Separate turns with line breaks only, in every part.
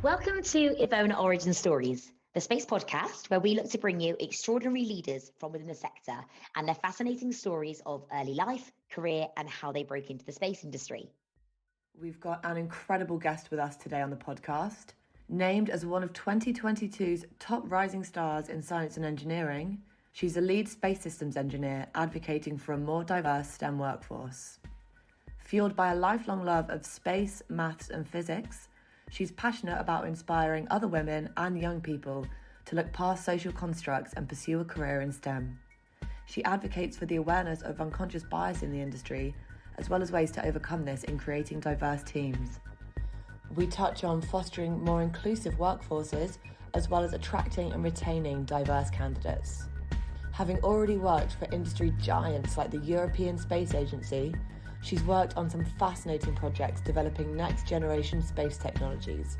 Welcome to EVONA Origin Stories, the space podcast where we look to bring you extraordinary leaders from within the sector and their fascinating stories of early life, career, and how they broke into the space industry.
We've got an incredible guest with us today on the podcast. Named as one of 2022's top rising stars in science and engineering, she's a lead space systems engineer advocating for a more diverse STEM workforce. Fueled by a lifelong love of space, maths, and physics, she's passionate about inspiring other women and young people to look past social constructs and pursue a career in STEM. She advocates for the awareness of unconscious bias in the industry, as well as ways to overcome this in creating diverse teams. We touch on fostering more inclusive workforces, as well as attracting and retaining diverse candidates. Having already worked for industry giants like the European Space Agency, she's worked on some fascinating projects developing next-generation space technologies,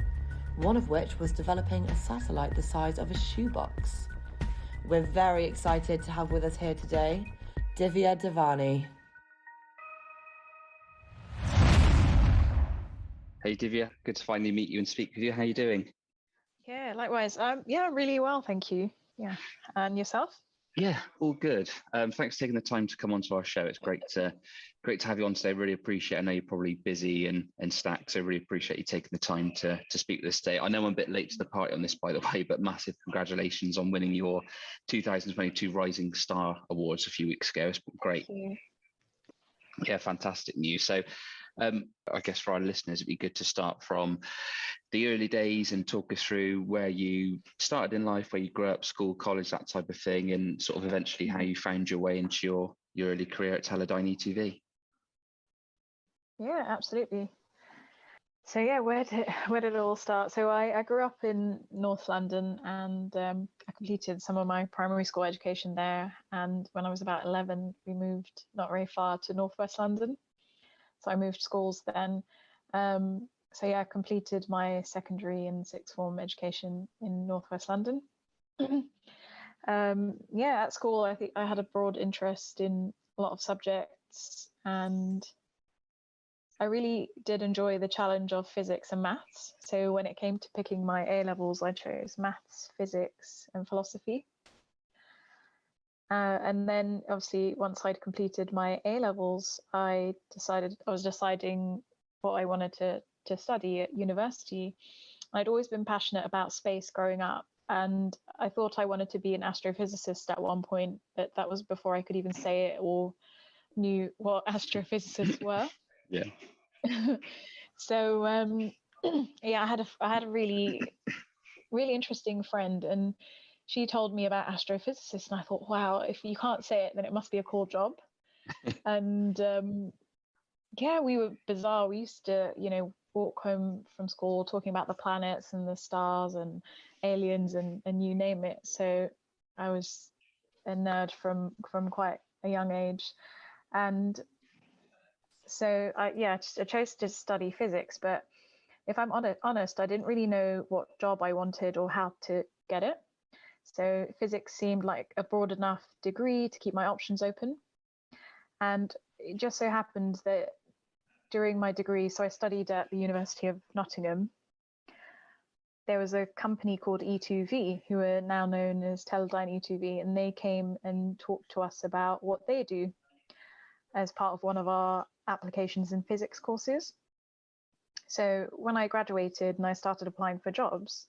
one of which was developing a satellite the size of a shoebox. We're very excited to have with us here today, Diviya Devani.
Hey Divya, good to finally meet you and speak with you. How are you doing?
Yeah, likewise. Really well, thank you. Yeah, and yourself?
Yeah, all good. Thanks for taking the time to come onto our show. It's great to have you on today. Really appreciate it. I know you're probably busy and stacked, so really appreciate you taking the time to speak with us today. I know I'm a bit late to the party on this, by the way, but massive congratulations on winning your 2022 Rising Star Awards a few weeks ago. It's great.
Thank you.
Yeah, fantastic news. So I guess for our listeners, it'd be good to start from the early days and talk us through where you started in life, where you grew up, school, college, that type of thing, and sort of eventually how you found your way into your early career at Teledyne ETV.
Yeah, absolutely. So yeah, where did it all start? So I grew up in North London, and I completed some of my primary school education there. And when I was about 11, we moved not very far to Northwest London. So I moved schools then. So yeah, I completed my secondary and sixth form education in Northwest London. At school, I think I had a broad interest in a lot of subjects, and I really did enjoy the challenge of physics and maths. So when it came to picking my A levels, I chose maths, physics, and philosophy. And then obviously once I'd completed my A levels, I was deciding what I wanted to study at university. I'd always been passionate about space growing up, and I thought I wanted to be an astrophysicist at one point, but that was before I could even say it or knew what astrophysicists were.
Yeah.
So I had a really interesting friend, and she told me about astrophysicists, and I thought, wow, if you can't say it, then it must be a cool job. And we were bizarre. We used to, walk home from school talking about the planets and the stars and aliens and you name it. So I was a nerd from quite a young age. And so I chose to study physics, but if I'm honest, I didn't really know what job I wanted or how to get it. So physics seemed like a broad enough degree to keep my options open. And it just so happened that during my degree, so I studied at the University of Nottingham, there was a company called E2V, who are now known as Teledyne E2V, and they came and talked to us about what they do as part of one of our applications in physics courses. So when I graduated and I started applying for jobs,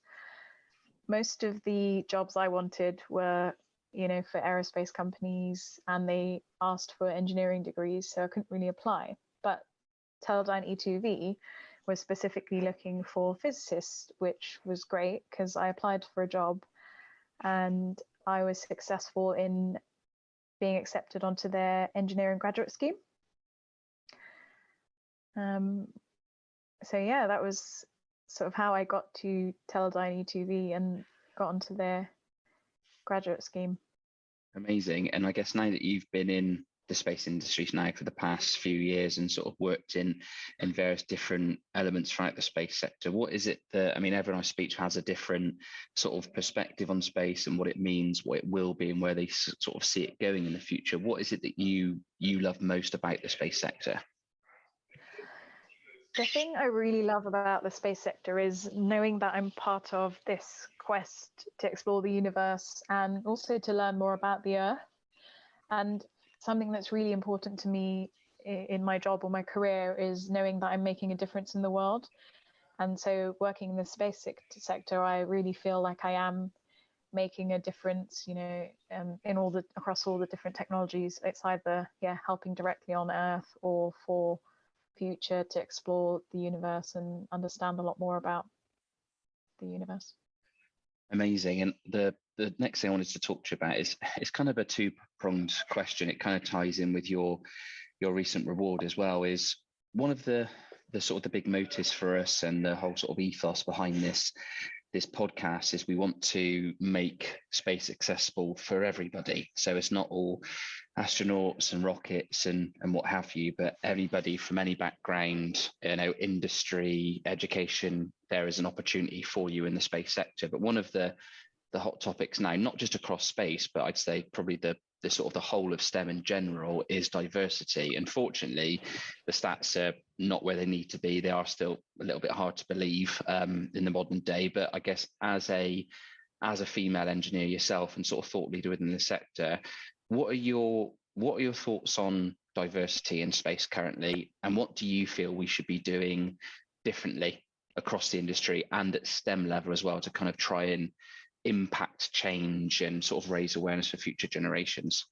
most of the jobs I wanted were, for aerospace companies, and they asked for engineering degrees, so I couldn't really apply. But Teledyne E2V was specifically looking for physicists, which was great because I applied for a job and I was successful in being accepted onto their engineering graduate scheme. That was sort of how I got to Teledyne E2V and got onto their graduate scheme.
Amazing. And I guess now that you've been in the space industry now for the past few years and sort of worked in various different elements throughout the space sector, what is it that, everyone I speak to has a different sort of perspective on space and what it means, what it will be, and where they sort of see it going in the future. What is it that you love most about the space sector?
The thing I really love about the space sector is knowing that I'm part of this quest to explore the universe and also to learn more about the Earth. And something that's really important to me in my job or my career is knowing that I'm making a difference in the world. And so working in the space sector, I really feel like I am making a difference, in across all the different technologies. It's either helping directly on Earth or for future to explore the universe and understand a lot more about the universe.
Amazing. And the next thing I wanted to talk to you about is it's kind of a two-pronged question. It kind of ties in with your recent reward as well. Is one of the sort of the big motives for us and the whole sort of ethos behind this podcast is we want to make space accessible for everybody. So it's not all astronauts and rockets and what have you, but everybody from any background, industry, education, there is an opportunity for you in the space sector. But one of the hot topics now, not just across space, but I'd say probably the sort of the whole of STEM in general, is diversity. Unfortunately, the stats are not where they need to be. They are still a little bit hard to believe in the modern day. But I guess as a female engineer yourself and sort of thought leader within the sector, what are your thoughts on diversity in space currently, and what do you feel we should be doing differently across the industry and at STEM level as well to kind of try and impact change and sort of raise awareness for future generations?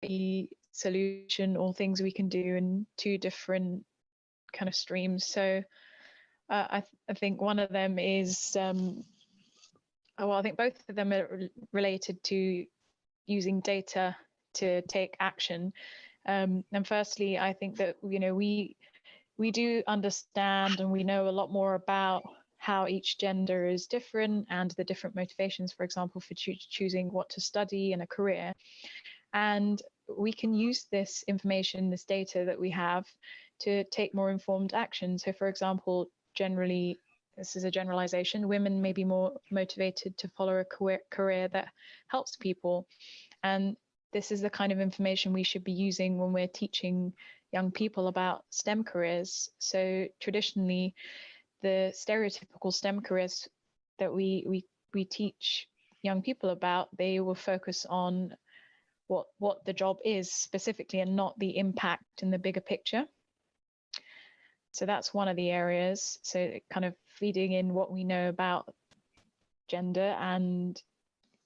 The solution or things we can do in two different kind of streams. So I think one of them is, I think both of them are related to using data to take action. And firstly, I think that, we do understand and we know a lot more about how each gender is different and the different motivations, for example, for choosing what to study in a career. And we can use this information, this data that we have, to take more informed action. So, for example, generally, this is a generalization, women may be more motivated to follow a career that helps people. And this is the kind of information we should be using when we're teaching young people about STEM careers. So traditionally, the stereotypical STEM careers that we teach young people about, they will focus on what the job is specifically and not the impact in the bigger picture. So that's one of the areas. So kind of feeding in what we know about gender and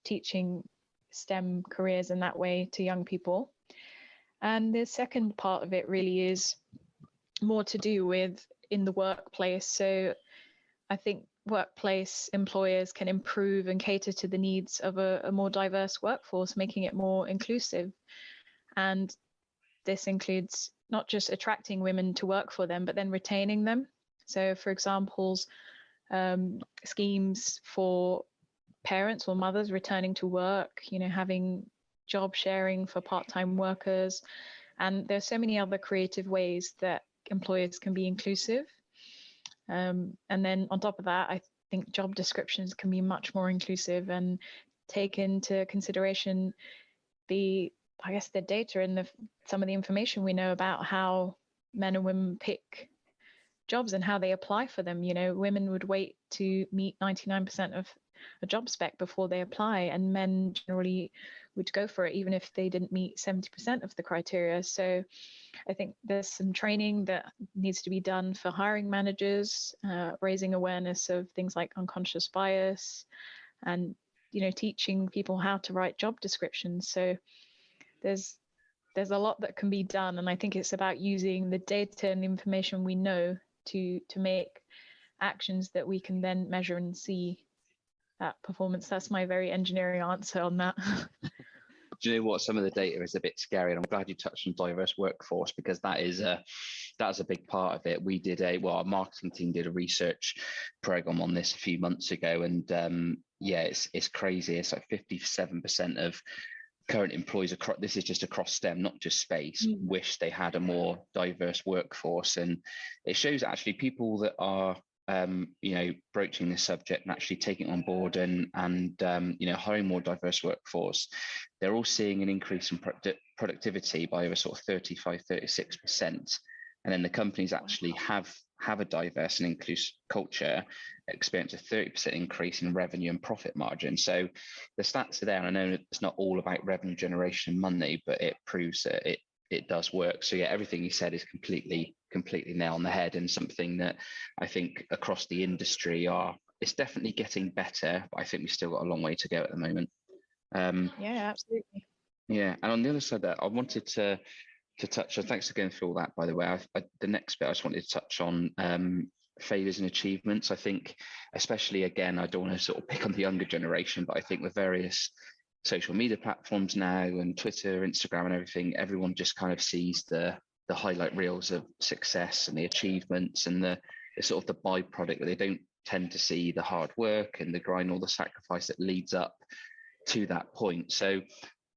teaching STEM careers in that way to young people. And the second part of it really is more to do with in the workplace. So I think workplace employers can improve and cater to the needs of a more diverse workforce, making it more inclusive. And this includes not just attracting women to work for them, but then retaining them. So for examples, schemes for parents or mothers returning to work, having job sharing for part-time workers. And there's so many other creative ways that employers can be inclusive. And then on top of that, I think job descriptions can be much more inclusive and take into consideration the data and some of the information we know about how men and women pick jobs and how they apply for them. Women would wait to meet 99% of a job spec before they apply, and men generally would go for it even if they didn't meet 70% of the criteria. So I think there's some training that needs to be done for hiring managers, raising awareness of things like unconscious bias, and teaching people how to write job descriptions. So there's a lot that can be done, and I think it's about using the data and the information we know to make actions that we can then measure and see that performance. That's my very engineering answer on that.
Do you know what? Some of the data is a bit scary, and I'm glad you touched on diverse workforce, because that's a big part of it. We did our marketing team did a research program on this a few months ago, and it's crazy. It's like 57% of current employees across, this is just across STEM, not just space, wish they had a more diverse workforce. And it shows actually people that are broaching this subject and actually taking it on board and hiring more diverse workforce, they're all seeing an increase in productivity by over sort of 35-36%. And then the companies actually have a diverse and inclusive culture, experience a 30% increase in revenue and profit margin. So the stats are there, and I know it's not all about revenue generation and money, but it proves that it does work. So yeah, everything you said is completely nail on the head, and something that I think across the industry it's definitely getting better, but I think we've still got a long way to go at the moment.
Yeah, absolutely.
Yeah, and on the other side, that I wanted to touch on. Thanks for going through all that, by the way. The next bit I just wanted to touch on failures and achievements. I think, especially again, I don't want to sort of pick on the younger generation, but I think with various social media platforms now and Twitter, Instagram, and everything, everyone just kind of sees the highlight reels of success and the achievements and the sort of the byproduct, but they don't tend to see the hard work and the grind or the sacrifice that leads up to that point. So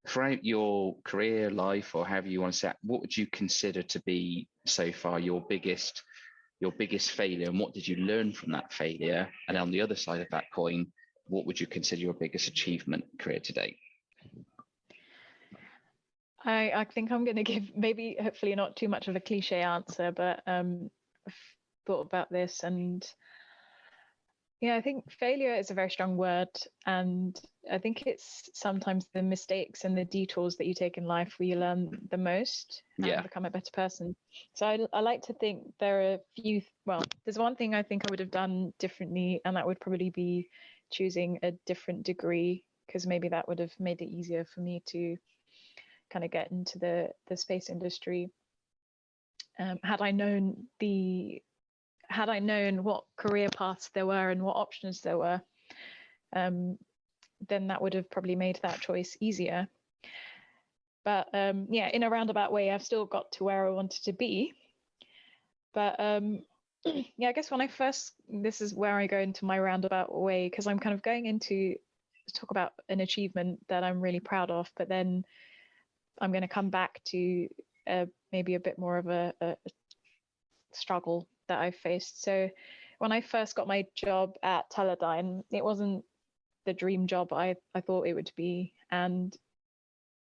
throughout your career, life, or however you want to say it, what would you consider to be so far your biggest failure, and what did you learn from that failure? And on the other side of that coin, what would you consider your biggest achievement career to date?
I think I'm going to give maybe hopefully not too much of a cliche answer, but I've thought about this, and yeah, I think failure is a very strong word, and I think it's sometimes the mistakes and the detours that you take in life where you learn the most and become a better person. So I like to think there are there's one thing I think I would have done differently, and that would probably be choosing a different degree, because maybe that would have made it easier for me to kind of get into the space industry. Had I known what career paths there were and what options there were, then that would have probably made that choice easier. But yeah, in a roundabout way, I've still got to where I wanted to be. But yeah, I guess this is where I go into my roundabout way, because I'm kind of going into talk about an achievement that I'm really proud of, but then I'm going to come back to maybe a bit more of a struggle that I faced. So when I first got my job at Teledyne, it wasn't the dream job I thought it would be. And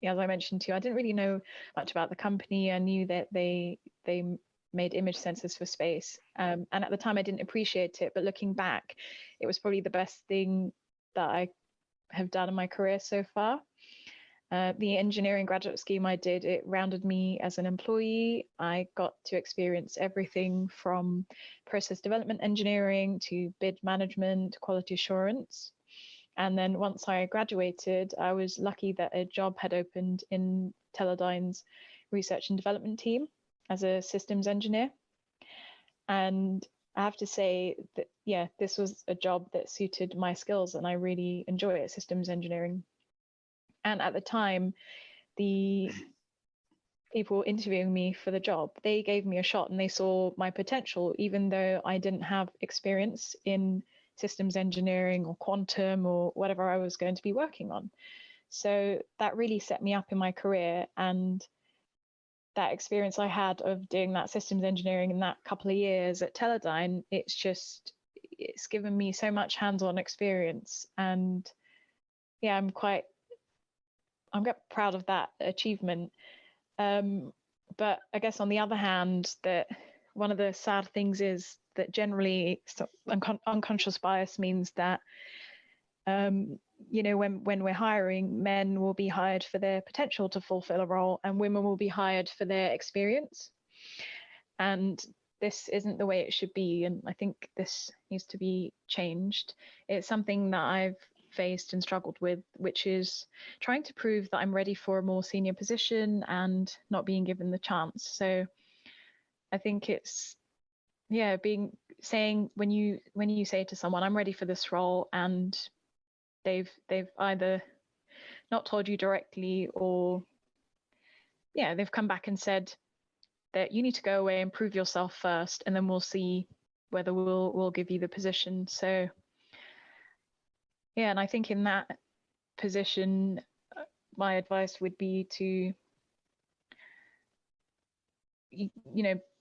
yeah, as I mentioned to you, I didn't really know much about the company. I knew that they made image sensors for space. And at the time I didn't appreciate it, but looking back, it was probably the best thing that I have done in my career so far. The engineering graduate scheme I did, it rounded me as an employee. I got to experience everything from process development engineering to bid management, quality assurance. And then once I graduated, I was lucky that a job had opened in Teledyne's research and development team as a systems engineer. And I have to say that, yeah, this was a job that suited my skills, and I really enjoy it, systems engineering. And at the time, the people interviewing me for the job, they gave me a shot and they saw my potential, even though I didn't have experience in systems engineering or quantum or whatever I was going to be working on. So that really set me up in my career. And that experience I had of doing that systems engineering in that couple of years at Teledyne, it's given me so much hands-on experience. And yeah, I'm quite proud of that achievement. But I guess on the other hand, that one of the sad things is that generally unconscious bias means that, when we're hiring, men will be hired for their potential to fulfill a role and women will be hired for their experience. And this isn't the way it should be. And I think this needs to be changed. It's something that I've faced and struggled with, which is trying to prove that I'm ready for a more senior position and not being given the chance. So I think it's saying when you say to someone, I'm ready for this role, and they've either not told you directly, or they've come back and said that you need to go away and prove yourself first, and then we'll see whether we'll give you the position. So yeah, and I think in that position, my advice would be to,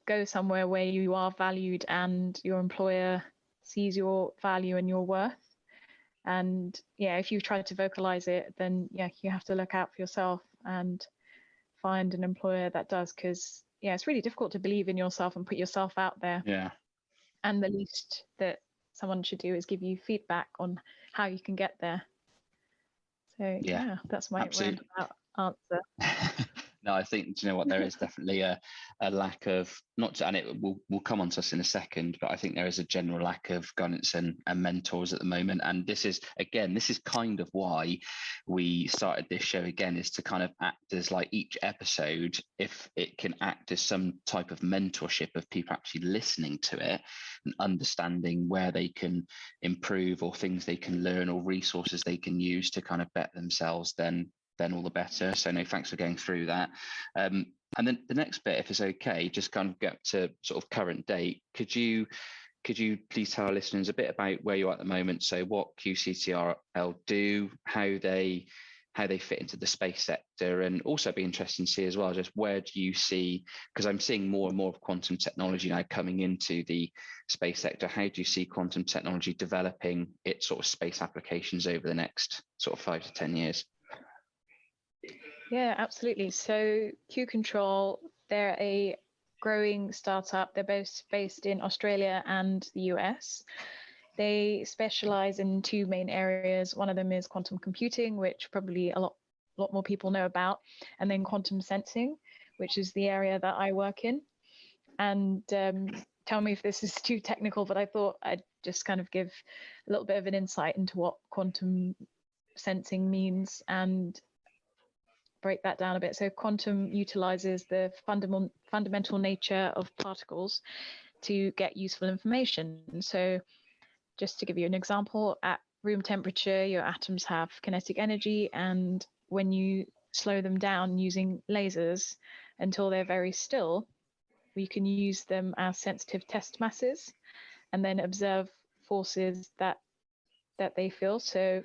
go somewhere where you are valued and your employer sees your value and your worth. And if you try to vocalize it, then you have to look out for yourself and find an employer that does, because it's really difficult to believe in yourself and put yourself out there.
Yeah.
And the least that someone should do is give you feedback on how you can get there. So yeah, that's my roundabout answer.
No, I think, do you know what, there is definitely a lack of, and it will come on to us in a second, but I think there is a general lack of guidance and mentors at the moment. And this is kind of why we started this show again, is to kind of act as, like, each episode, if it can act as some type of mentorship of people actually listening to it and understanding where they can improve, or things they can learn, or resources they can use to kind of better themselves, then all the better. So no, thanks for going through that. And then the next bit, if it's okay, just kind of get to sort of current date. Could you please tell our listeners a bit about where you are at the moment? So what Qctrl do, how they fit into the space sector, and also be interesting to see as well, just where do you see, because I'm seeing more and more of quantum technology now coming into the space sector. How do you see quantum technology developing its sort of space applications over the next sort of 5 to 10 years?
Yeah, absolutely. So Qctrl, they're a growing startup. They're both based in Australia and the US. They specialize in two main areas. One of them is quantum computing, which probably a lot more people know about, and then quantum sensing, which is the area that I work in. And tell me if this is too technical, but I thought I'd just kind of give a little bit of an insight into what quantum sensing means and break that down a bit. So quantum utilizes the fundamental nature of particles to get useful information. So just to give you an example, at room temperature, your atoms have kinetic energy, and when you slow them down using lasers until they're very still, we can use them as sensitive test masses and then observe forces that they feel. So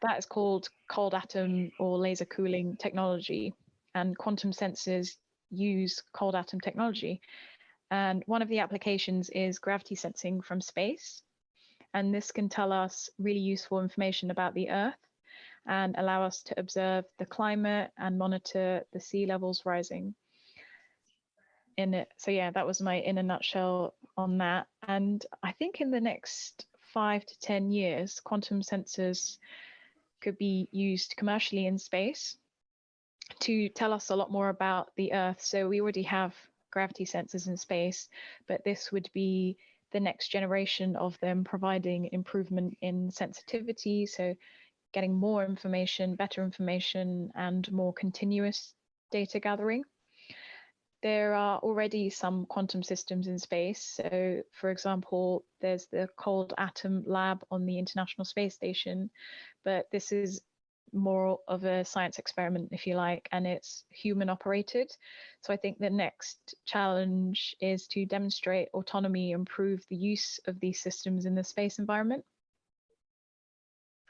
that is called cold atom or laser cooling technology, and quantum sensors use cold atom technology. And one of the applications is gravity sensing from space. And this can tell us really useful information about the Earth and allow us to observe the climate and monitor the sea levels rising. So yeah, that was my in a nutshell on that. And I think in the next 5 to 10 years, quantum sensors could be used commercially in space to tell us a lot more about the Earth. So we already have gravity sensors in space, but this would be the next generation of them, providing improvement in sensitivity, so getting more information, better information, and more continuous data gathering. There are already some quantum systems in space. So, for example, there's the Cold Atom Lab on the International Space Station, but this is more of a science experiment, if you like, and it's human operated. So I think the next challenge is to demonstrate autonomy, improve the use of these systems in the space environment.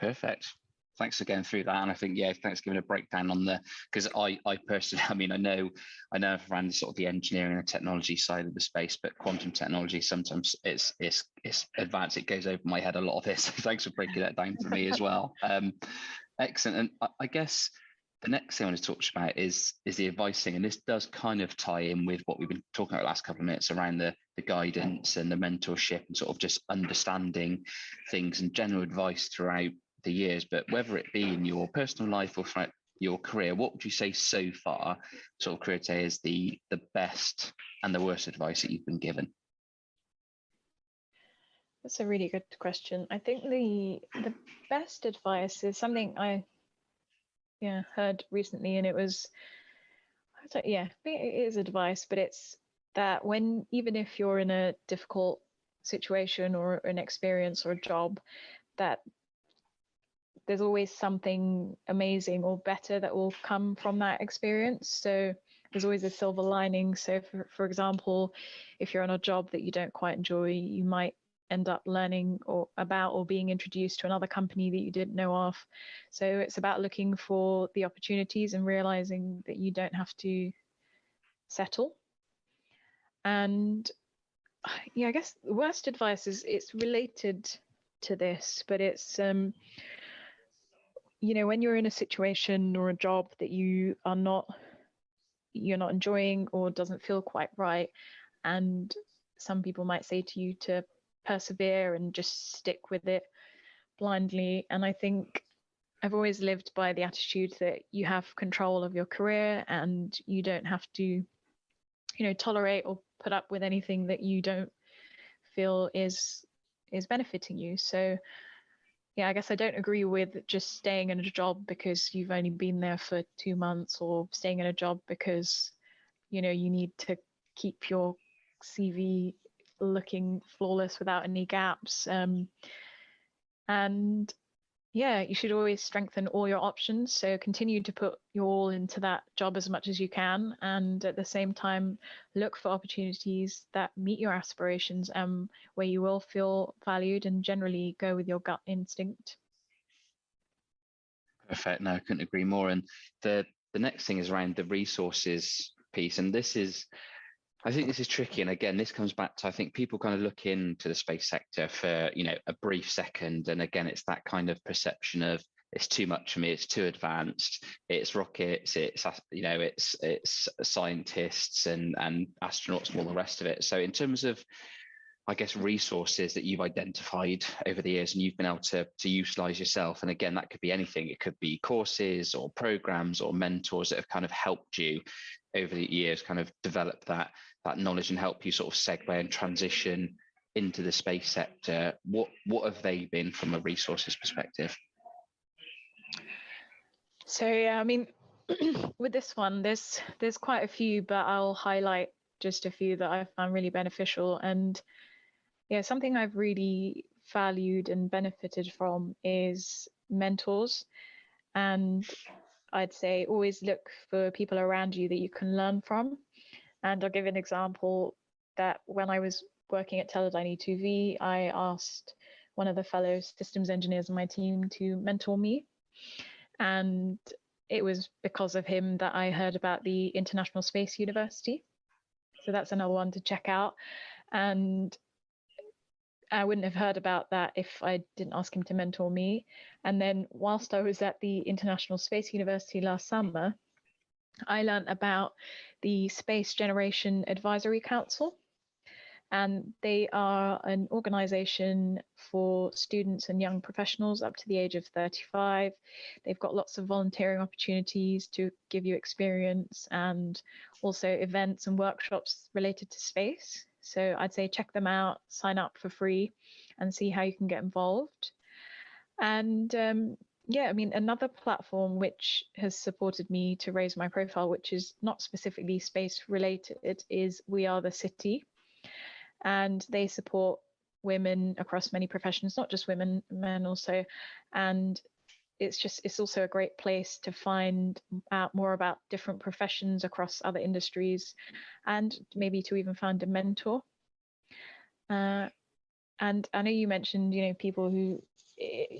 Perfect. Thanks for going through that. And I think, yeah, thanks for giving a breakdown on because I personally, I mean, I know I've ran sort of the engineering and technology side of the space, but quantum technology, sometimes it's advanced. It goes over my head a lot of this. So thanks for breaking that down for me as well. Excellent. And I guess the next thing I want to talk about is the advising. And this does kind of tie in with what we've been talking about the last couple of minutes around the guidance and the mentorship and sort of just understanding things and general advice throughout the years. But whether it be in your personal life or throughout your career, what would you say so far, sort of career today, is the best and the worst advice that you've been given?
That's a really good question. I think the best advice is something I heard recently, and it was, I think it is advice, but it's that even if you're in a difficult situation or an experience or a job, that there's always something amazing or better that will come from that experience. So there's always a silver lining. So for example, if you're on a job that you don't quite enjoy, you might end up learning about or being introduced to another company that you didn't know of. So it's about looking for the opportunities and realizing that you don't have to settle. And I guess the worst advice it's related to this, but it's when you're in a situation or a job that you are not you're not enjoying or doesn't feel quite right. And some people might say to you to persevere and just stick with it blindly. And I think I've always lived by the attitude that you have control of your career and you don't have to, tolerate or put up with anything that you don't feel is benefiting you. So yeah, I guess I don't agree with just staying in a job because you've only been there for 2 months, or staying in a job because you need to keep your CV looking flawless without any gaps. And yeah, you should always strengthen all your options. So continue to put your all into that job as much as you can. And at the same time, look for opportunities that meet your aspirations, where you will feel valued, and generally go with your gut instinct.
Perfect. No, I couldn't agree more. And the next thing is around the resources piece. And I think this is tricky. And again, this comes back to, I think people kind of look into the space sector for, a brief second. And again, it's that kind of perception of, it's too much for me, it's too advanced, it's rockets, it's scientists and astronauts and all the rest of it. So in terms of, I guess, resources that you've identified over the years and you've been able to utilize yourself. And again, that could be anything. It could be courses or programs or mentors that have kind of helped you over the years kind of develop that knowledge and help you sort of segue and transition into the space sector. What have they been from a resources perspective?
So yeah, I mean, with this one, there's quite a few, but I'll highlight just a few that I found really beneficial. And yeah, something I've really valued and benefited from is mentors. And I'd say always look for people around you that you can learn from. And I'll give an example that when I was working at Teledyne E2V, I asked one of the fellow systems engineers on my team to mentor me. And it was because of him that I heard about the International Space University. So that's another one to check out. And I wouldn't have heard about that if I didn't ask him to mentor me. And then whilst I was at the International Space University last summer, I learned about the Space Generation Advisory Council. And they are an organization for students and young professionals up to the age of 35. They've got lots of volunteering opportunities to give you experience, and also events and workshops related to space. So I'd say check them out, sign up for free, and see how you can get involved. And yeah, I mean, another platform which has supported me to raise my profile, which is not specifically space related, is We Are the City. And they support women across many professions, not just women, men also. And it's also a great place to find out more about different professions across other industries, and maybe to even find a mentor. And I know you mentioned, people who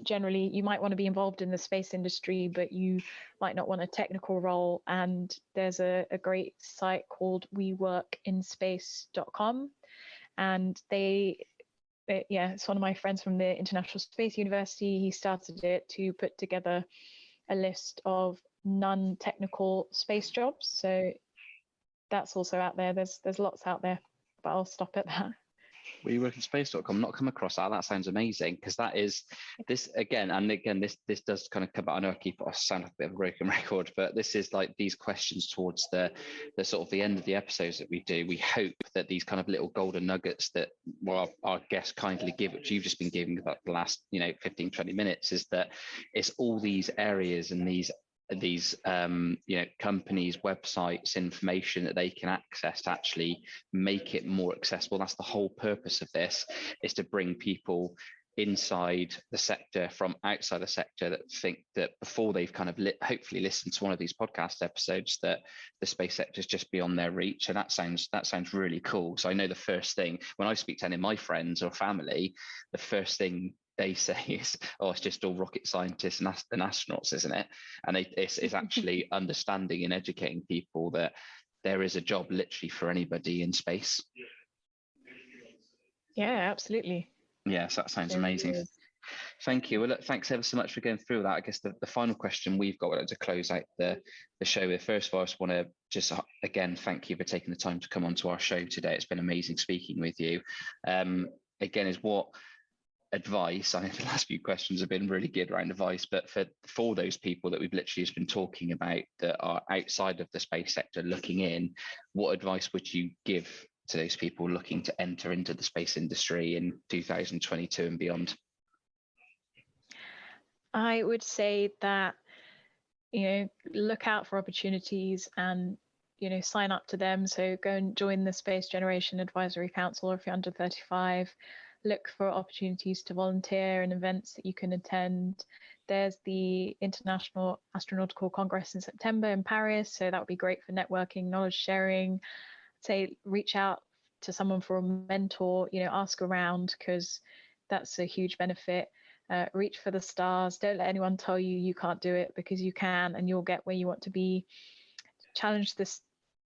generally you might want to be involved in the space industry, but you might not want a technical role. And there's a great site called weworkinspace.com. And it's one of my friends from the International Space University. He started it to put together a list of non-technical space jobs. So that's also out there. There's lots out there, but I'll stop at that.
WeWorkInSpace.com, not come across that. That sounds amazing, because that is this again, this does kind of come out. I know I sound like a bit of a broken record, but this is like these questions towards the sort of the end of the episodes that we do. We hope that these kind of little golden nuggets that our guests kindly give, which you've just been giving about the last 15, 20 minutes, is that it's all these areas and these companies, websites, information that they can access to actually make it more accessible. That's the whole purpose of this, is to bring people inside the sector from outside the sector that think that before they've kind of hopefully listened to one of these podcast episodes, that the space sector is just beyond their reach. And that sounds really cool. So I know the first thing when I speak to any of my friends or family, the first thing they say is, oh, it's just all rocket scientists and astronauts, isn't it? And it's actually understanding and educating people that there is a job literally for anybody in space.
Yeah, absolutely.
Yes, that sounds amazing. Thank you. Well, look, thanks ever so much for going through that. I guess the final question we've got to close out the show with. First of all, I just want to just again thank you for taking the time to come onto our show today. It's been amazing speaking with you. Again, is what advice? I think the last few questions have been really good around advice, but for those people that we've literally just been talking about that are outside of the space sector looking in, what advice would you give to those people looking to enter into the space industry in 2022 and beyond?
I would say that, look out for opportunities and, sign up to them. So go and join the Space Generation Advisory Council, or if you're under 35, look for opportunities to volunteer and events that you can attend. There's the International Astronautical Congress in September in Paris. So that would be great for networking, knowledge sharing. Say, reach out to someone for a mentor, ask around, because that's a huge benefit. Reach for the stars. Don't let anyone tell you can't do it, because you can, and you'll get where you want to be. Challenge the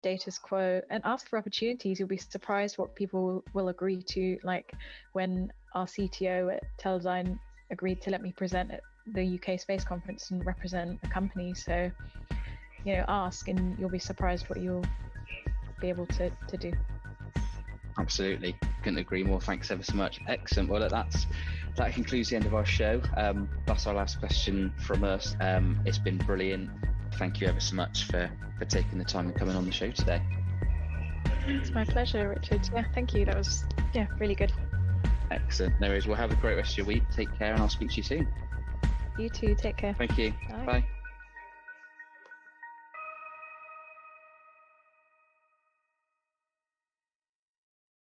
status quo and ask for opportunities. You'll be surprised what people will agree to. Like when our CTO at Teledyne agreed to let me present at the UK Space Conference and represent a company. So, ask, and you'll be surprised what you'll be able to do.
Absolutely, couldn't agree more. Thanks ever so much. Excellent. Well, that concludes the end of our show. That's our last question from us. It's been brilliant. Thank you ever so much for taking the time and coming on the show today.
It's my pleasure, Richard. Yeah, thank you. That was really good.
Excellent. No worries. Well, have a great rest of your week. Take care, and I'll speak to you soon.
You too. Take care.
Thank you.
Bye.
Bye.